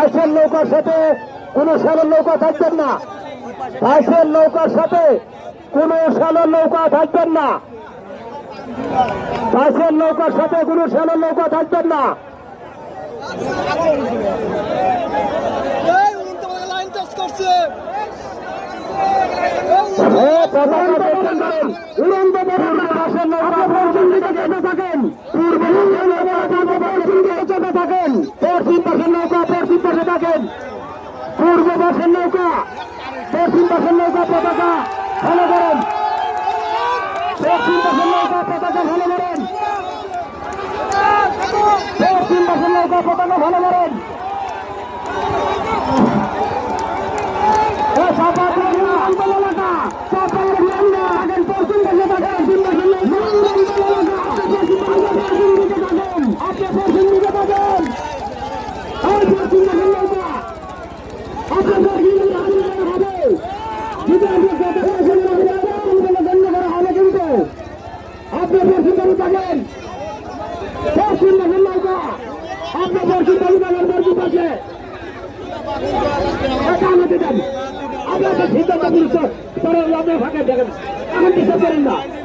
বাইশের নৌকার সাথে কোন সালের নৌকা থাকবেন না। বাইশের নৌকার সাথে কোন সালের নৌকা থাকবেন না। বাইশের নৌকার সাথে কোন সালের নৌকা থাকবেন না। থাকেন পশ্চিম পাশের নৌকা পশ্চিম পাশে থাকেন। পূর্ব পাশের নৌকা পশ্চিম পাশের নৌকা পতাকা ভালো করেন। পশ্চিম পাশের নৌকা পতাকা ভালো করেন। পশ্চিম পাশের নৌকা পতাকা ভালো করেন। আপনার সিদ্ধান্ত করেন না।